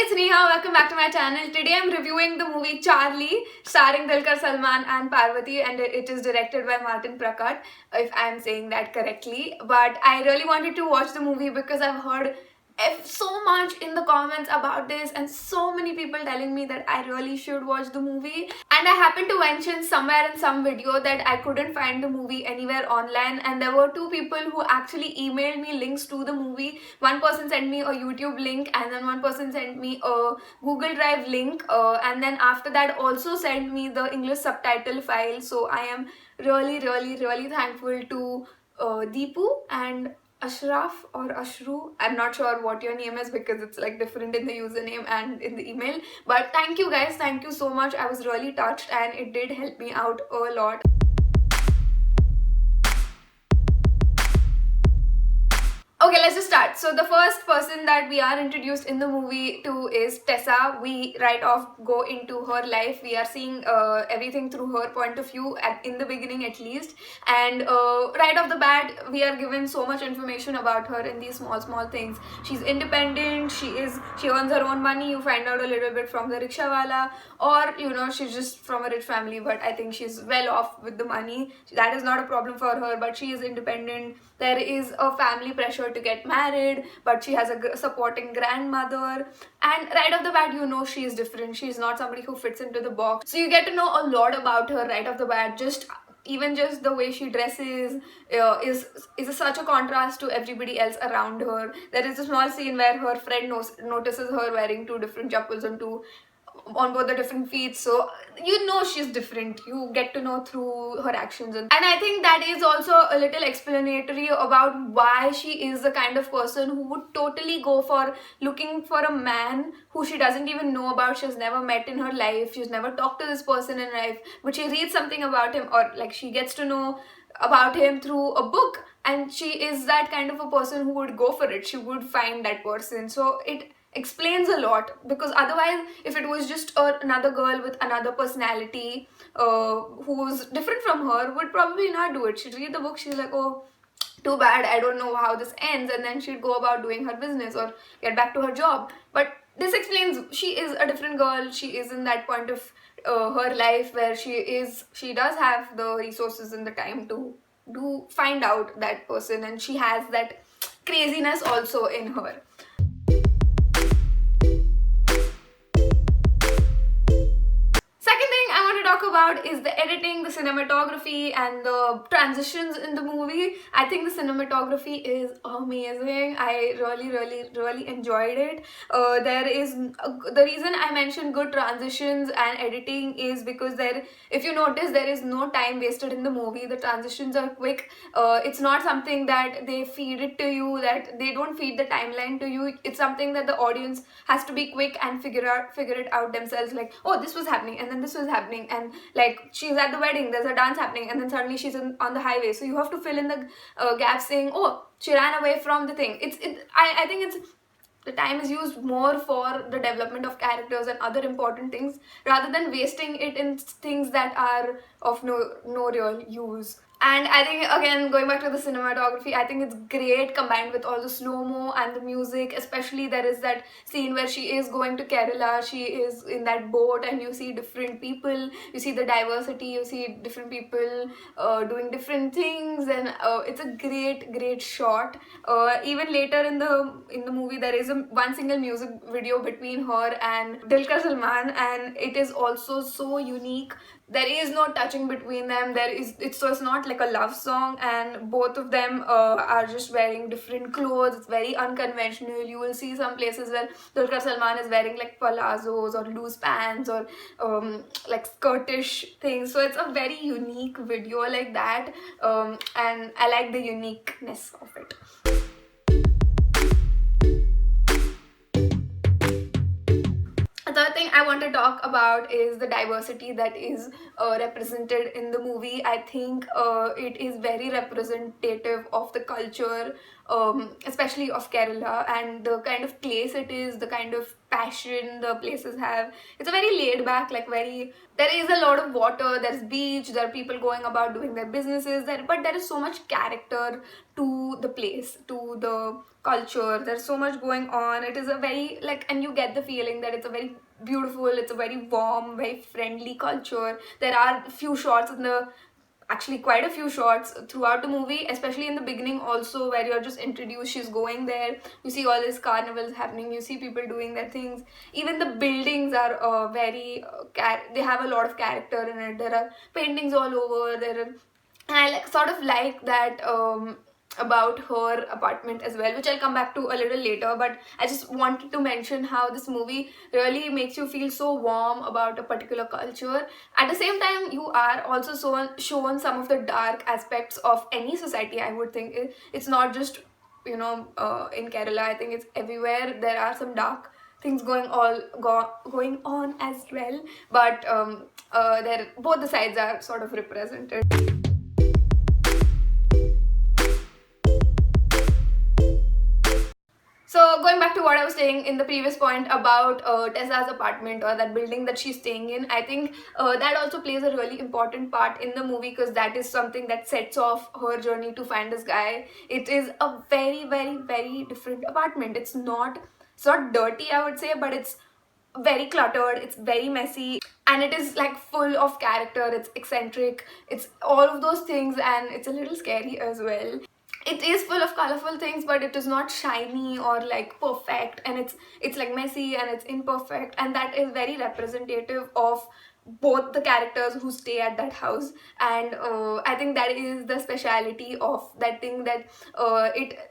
it's Neha. Welcome back to my channel. Today I'm reviewing the movie Charlie, starring Dulquer Salmaan and Parvathy, and it is directed by Martin Prakkat, if I'm saying that correctly. But I really wanted to watch the movie because I've heard so much in the comments about this, and so many people telling me that I really should watch the movie. And I happened to mention somewhere in some video that I couldn't find the movie anywhere online, and there were two people who actually emailed me links to the movie. One person sent me a YouTube link, and then one person sent me a Google Drive link, and then after that also sent me the English subtitle file. So I am really thankful to Deepu and Ashraf or Ashru. I'm not sure what your name is because it's like different in the username and in the email. But thank you guys, thank you so much. I was really touched and it did help me out a lot. Okay, let's just start. So the first person that we are introduced in the movie to is Tessa. We right off go into her life. We are seeing everything through her point of view in the beginning at least. And right off the bat, we are given so much information about her in these small things. She's independent. She earns her own money. You find out a little bit from the rickshawala, or you know, she's just from a rich family. But I think she's well off with the money. That is not a problem for her. But she is independent. There is a family pressure to get married, but she has a supporting grandmother, and right off the bat you know she is different. She is not somebody who fits into the box, so you get to know a lot about her right off the bat. Even just the way she dresses is such a contrast to everybody else around her. There is a small scene where her friend notices her wearing two different chappals on both the different feet, so you know she's different. You get to know through her actions, and I think that is also a little explanatory about why she is the kind of person who would totally go for looking for a man who she doesn't even know about. She's never met in her life, she's never talked to this person in life, but she reads something about him, or like she gets to know about him through a book, and she is that kind of a person who would go for it. She would find that person, so it explains a lot. Because otherwise, if it was just another girl with another personality who's different from her, would probably not do it. She'd read the book, she's like, oh, too bad, I don't know how this ends, and then she'd go about doing her business or get back to her job. But this explains she is a different girl. She is in that point of her life where she does have the resources and the time to find out that person, and she has that craziness also in her. Talk about is the editing, the cinematography, and the transitions in the movie. I think the cinematography is amazing. I really enjoyed it. There is the reason I mentioned good transitions and editing is because if you notice, there is no time wasted in the movie. The transitions are quick. It's not something that they feed it to you, that they don't feed the timeline to you. It's something that the audience has to be quick and figure it out themselves, like, oh, this was happening and then this was happening, and like she's at the wedding, there's a dance happening, and then suddenly she's on the highway, so you have to fill in the gaps saying, oh, she ran away from the thing. I think the time is used more for the development of characters and other important things, rather than wasting it in things that are of no real use. And I think, again, going back to the cinematography, I think it's great combined with all the slow-mo and the music. Especially there is that scene where she is going to Kerala, she is in that boat, and you see different people, you see the diversity, you see different people doing different things, and it's a great shot. Even later in the movie, there is one single music video between her and Dulquer Salmaan, and it is also so unique. There is no touching between them. It's not like a love song, and both of them are just wearing different clothes. It's very unconventional. You will see some places where Dulquer Salmaan is wearing like palazzos or loose pants or like skirtish things. So it's a very unique video like that, and I like the uniqueness of it. The third thing I want to talk about is the diversity that is represented in the movie. I think it is very representative of the culture especially of Kerala, and the kind of place it is, the kind of passion the places have. It's a very laid back, like very, there is a lot of water, there's beach, there are people going about doing their businesses there, but there is so much character to the place, to the culture. There's so much going on. It is a very, like, and you get the feeling that it's a very beautiful, it's a very warm, very friendly culture. There are a few shots in the, actually quite a few shots throughout the movie, especially in the beginning also, where you're just introduced, she's going there, you see all these carnivals happening, you see people doing their things. Even the buildings are very they have a lot of character in it. There are paintings all over there are, and I like, sort of like that about her apartment as well, which I'll come back to a little later. But I just wanted to mention how this movie really makes you feel so warm about a particular culture. At the same time, you are also shown some of the dark aspects of any society, I would think. It's not just, in Kerala, I think it's everywhere. There are some dark things going on as well, but there both the sides are sort of represented. So going back to what I was saying in the previous point about Tessa's apartment, or that building that she's staying in, I think that also plays a really important part in the movie, because that is something that sets off her journey to find this guy. It is a very, very, very different apartment. It's not dirty, I would say, but it's very cluttered, it's very messy, and it is like full of character. It's eccentric, it's all of those things, and it's a little scary as well. It is full of colorful things, but it is not shiny or like perfect, and it's like messy and it's imperfect, and that is very representative of both the characters who stay at that house. And I think that is the speciality of that thing, that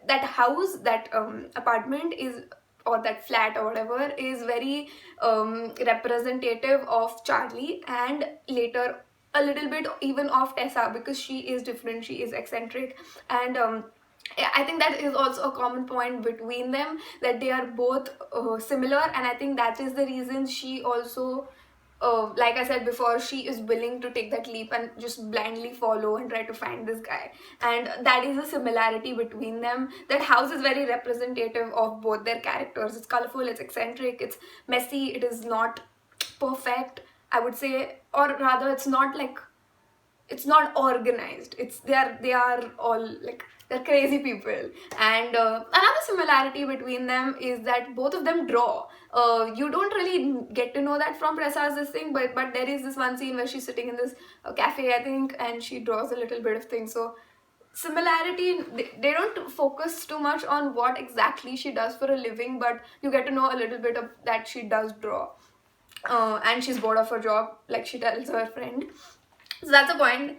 that house, that apartment is, or that flat or whatever, is very representative of Charlie, and later a little bit even of Tessa, because she is different, she is eccentric. And yeah, I think that is also a common point between them, that they are both similar, and I think that is the reason she also, like I said before, she is willing to take that leap and just blindly follow and try to find this guy. And that is a similarity between them. That house is very representative of both their characters. It's colorful, it's eccentric, it's messy, it is not perfect, I would say, or rather, it's not organized. They are all like, they're crazy people. And another similarity between them is that both of them draw. You don't really get to know that from Prasad's this thing, but there is this one scene where she's sitting in this cafe, I think, and she draws a little bit of things. So similarity, they don't focus too much on what exactly she does for a living, but you get to know a little bit of that she does draw. And she's bored of her job, like she tells her friend. So that's the point.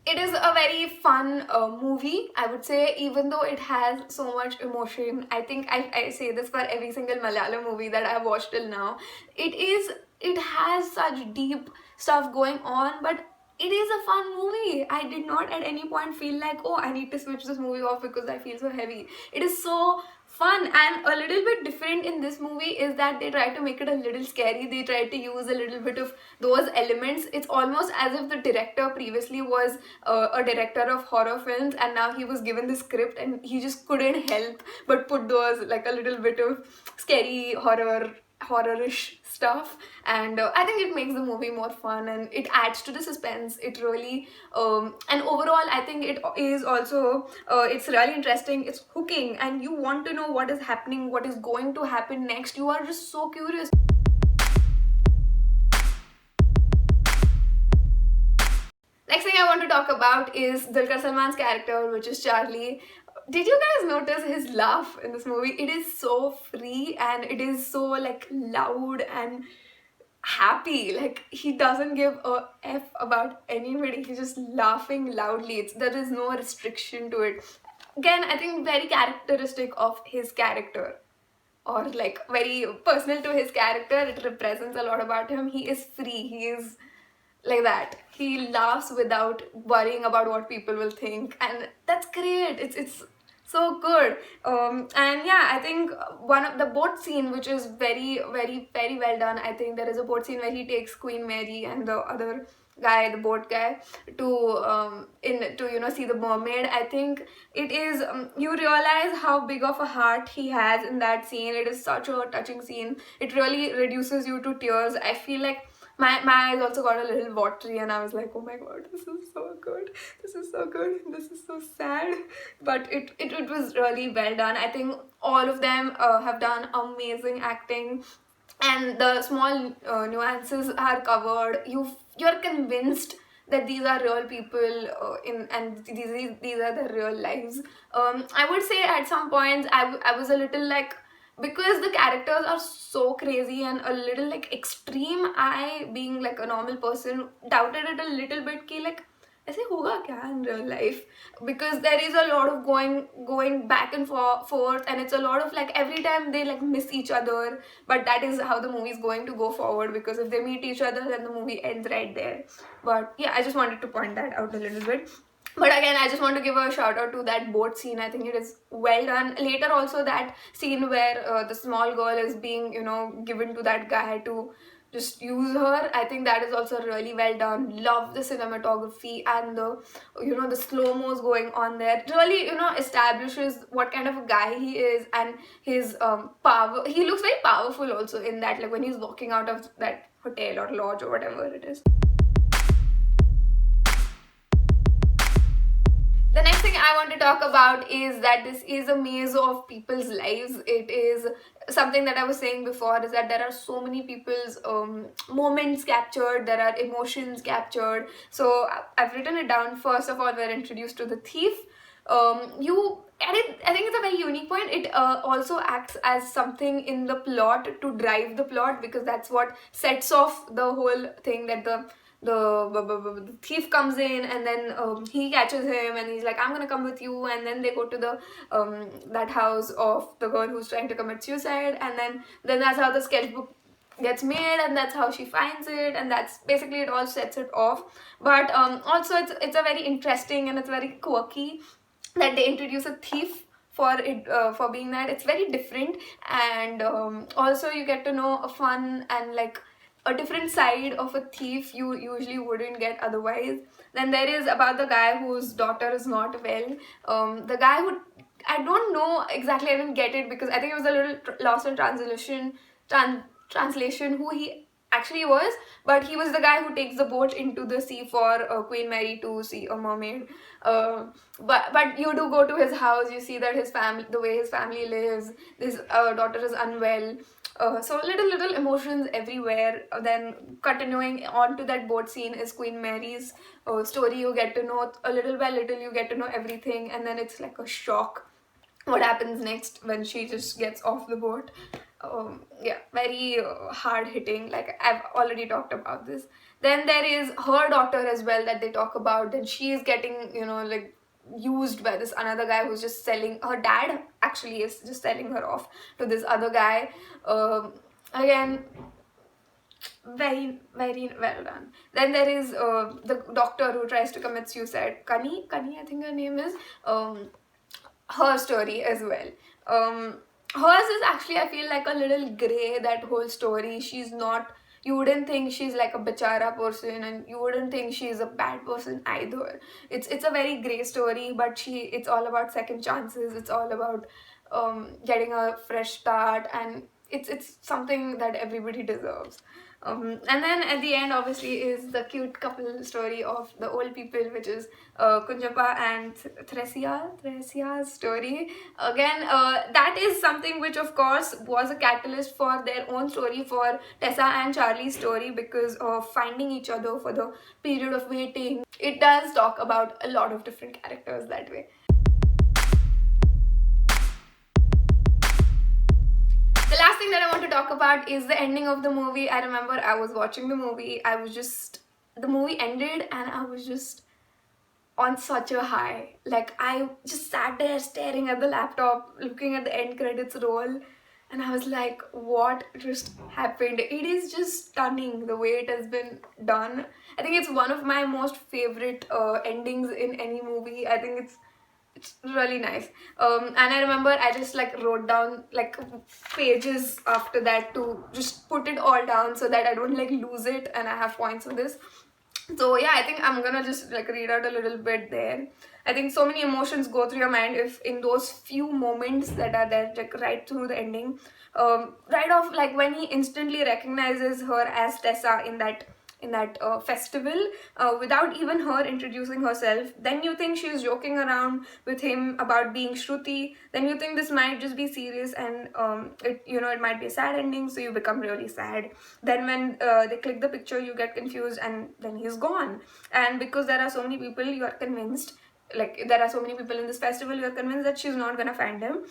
It is a very fun movie, I would say, even though it has so much emotion. I think I say this for every single Malayalam movie that I've watched till now. It has such deep stuff going on, but it is a fun movie. I did not at any point feel like, oh, I need to switch this movie off because I feel so heavy. It is so fun, and a little bit different in this movie is that they try to make it a little scary. They try to use a little bit of those elements. It's almost as if the director previously was a director of horror films, and now he was given the script and he just couldn't help but put those, like, a little bit of scary horrorish stuff. And I think it makes the movie more fun, and it adds to the suspense. It really and overall I think it is also it's really interesting, it's hooking, and you want to know what is happening, what is going to happen next. You are just so curious. Next thing I want to talk about is Dulquer Salmaan's character, which is Charlie. Did you guys notice his laugh in this movie? It is so free, and it is so, like, loud and happy. Like, he doesn't give a F about anybody. He's just laughing loudly. There is no restriction to it. Again, I think very characteristic of his character, or like very personal to his character. It represents a lot about him. He is free. He is like that. He laughs without worrying about what people will think, and that's great. It's so good. And yeah, I think one of the boat scene, which is very well done. I think there is a boat scene where he takes Queen Mary and the other guy, the boat guy, to in to see the mermaid. I think it is you realize how big of a heart he has in that scene. It is such a touching scene. It really reduces you to tears. I feel like my eyes also got a little watery, and I was like, oh my god, this is so good, this is so good, this is so sad. But it was really well done. I think all of them have done amazing acting, and the small nuances are covered. You're convinced that these are real people, in and these are their real lives. I would say at some points I was a little like, because the characters are so crazy and a little like extreme, I being like a normal person doubted it a little bit ki like ऐसे होगा क्या in real life, because there is a lot of going back and forth, and it's a lot of like every time they like miss each other. But that is how the movie is going to go forward, because if they meet each other then the movie ends right there. But yeah, I just wanted to point that out a little bit. But again, I just want to give a shout out to that boat scene. I think it is well done. Later also, that scene where the small girl is being given to that guy to just use her, I think that is also really well done. Love the cinematography and the the slow-mos going on there. It really establishes what kind of a guy he is, and his power. He looks very powerful also in that, like when he's walking out of that hotel or lodge or whatever it is. The next thing I want to talk about is that this is a maze of people's lives. It is something that I was saying before, is that there are so many people's moments captured, there are emotions captured. So I've written it down. First of all, we're introduced to the thief. I think it's a very unique point. It also acts as something in the plot to drive the plot, because that's what sets off the whole thing, that the thief comes in, and then he catches him, and he's like, I'm gonna come with you. And then they go to the that house of the girl who's trying to commit suicide, and then that's how the sketchbook gets made, and that's how she finds it, and that's basically it all sets it off. But also it's a very interesting, and it's very quirky that they introduce a thief for it, for being that. It's very different, and also you get to know a fun and like a different side of a thief you usually wouldn't get otherwise. Then there is about the guy whose daughter is not well. The guy who, I don't know exactly, I didn't get it because I think it was a little lost in translation who he actually was, but he was the guy who takes the boat into the sea for Queen Mary to see a mermaid. But you do go to his house, you see that his family, the way his family lives, his daughter is unwell. So little emotions everywhere. Then continuing on to that boat scene is Queen Mary's story. You get to know a little by little, you get to know everything, and then it's like a shock what happens next when she just gets off the boat. Yeah, very hard hitting, like I've already talked about this. Then there is her daughter as well that they talk about. Then she is getting like used by this another guy who's just selling her dad, actually is just selling her off to this other guy. Again, very well done. Then there is the doctor who tries to commit suicide, Kani I think her name is. Her story as well. Hers is actually, I feel like a little grey, that whole story. She's not, you wouldn't think she's like a bachara person, and you wouldn't think she's a bad person either. It's a very grey story, but it's all about second chances. It's all about getting a fresh start, and it's something that everybody deserves. And then at the end, obviously, is the cute couple story of the old people, which is Kunjapa and Thresia's story. Again, that is something which, of course, was a catalyst for their own story, for Tessa and Charlie's story, because of finding each other for the period of waiting. It does talk about a lot of different characters that way. The last thing that I want to talk about is the ending of the movie. I remember I was watching the movie, the movie ended, and I was just on such a high. Like, I just sat there staring at the laptop, looking at the end credits roll. and I was like, what just happened? It is just stunning the way it has been done. I think it's one of my most favorite endings in any movie. I think it's really nice. And I remember I just like wrote down like pages after that to just put it all down so that I don't like lose it, and I have points on this. So yeah, I think I'm gonna just like read out a little bit there. I think so many emotions go through your mind if in those few moments that are there, like right through the ending. Right off, like when he instantly recognizes her as Tessa in that festival, without even her introducing herself. Then you think she's joking around with him about being Shruti. Then you think this might just be serious, and it, you know, it might be a sad ending, so you become really sad. Then when they click the picture, you get confused, and then he's gone. And because there are so many people, you are convinced, like there are so many people in this festival, you are convinced that she's not gonna find him.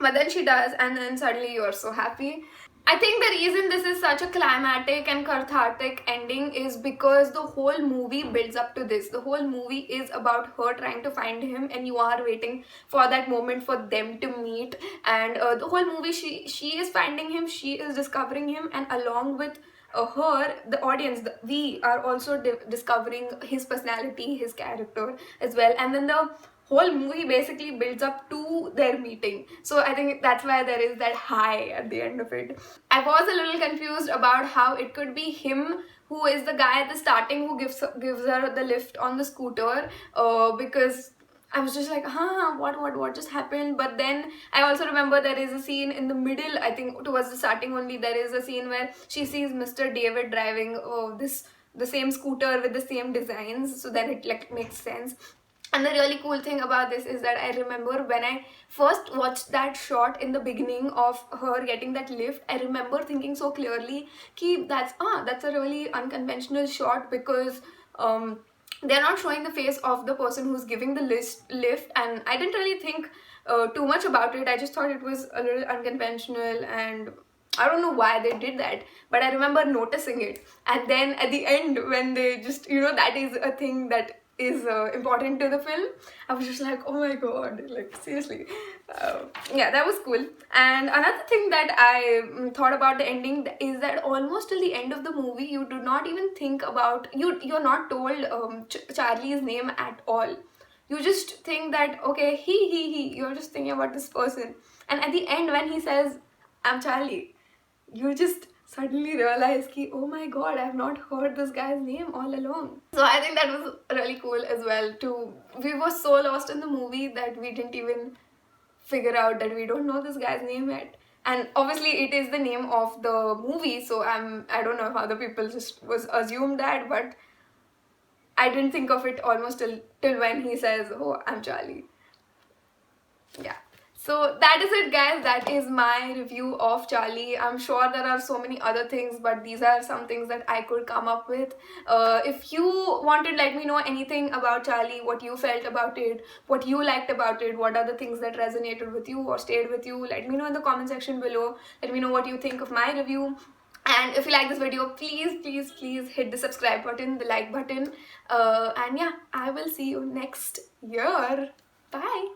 But then she does, and then suddenly you are so happy. I think the reason this is such a climatic and cathartic ending is because the whole movie builds up to this. The whole movie is about her trying to find him, and you are waiting for that moment for them to meet. And the whole movie, she is finding him, she is discovering him, and along with her, the audience, we are also discovering his personality, his character as well. And then the whole movie basically builds up to their meeting. So I think that's why there is that high at the end of it. I was a little confused about how it could be him who is the guy at the starting who gives her the lift on the scooter, because I was just like, what just happened? But then I also remember there is a scene in the middle, I think towards the starting only, there is a scene where she sees Mr. David driving the same scooter with the same designs, so then it like makes sense. And the really cool thing about this is that I remember when I first watched that shot in the beginning of her getting that lift, I remember thinking so clearly ki that's a really unconventional shot, because they're not showing the face of the person who's giving the lift, and I didn't really think too much about it. I just thought it was a little unconventional, and I don't know why they did that, but I remember noticing it. And then at the end, when they just, you know, that is a thing that is important to the film, I was just like, oh my god, like seriously. Yeah, that was cool. And another thing that I thought about the ending is that almost till the end of the movie, you do not even think about, you're not told Charlie's name at all. You just think that, okay, he, you're just thinking about this person. And at the end, when he says, I'm Charlie, you just suddenly realize ki, oh my god, I have not heard this guy's name all along. So I think that was really cool as well too. We were so lost in the movie that we didn't even figure out that we don't know this guy's name yet. And obviously it is the name of the movie, so I don't know if other people just was assumed that, but I didn't think of it almost till when he says, oh, I'm Charlie. Yeah. So that is it, guys. That is my review of Charlie. I'm sure there are so many other things, but these are some things that I could come up with. If you want to let me know anything about Charlie, what you felt about it, what you liked about it, what are the things that resonated with you or stayed with you, let me know in the comment section below. Let me know what you think of my review. And if you like this video, please hit the subscribe button, the like button. And yeah, I will see you next year. Bye.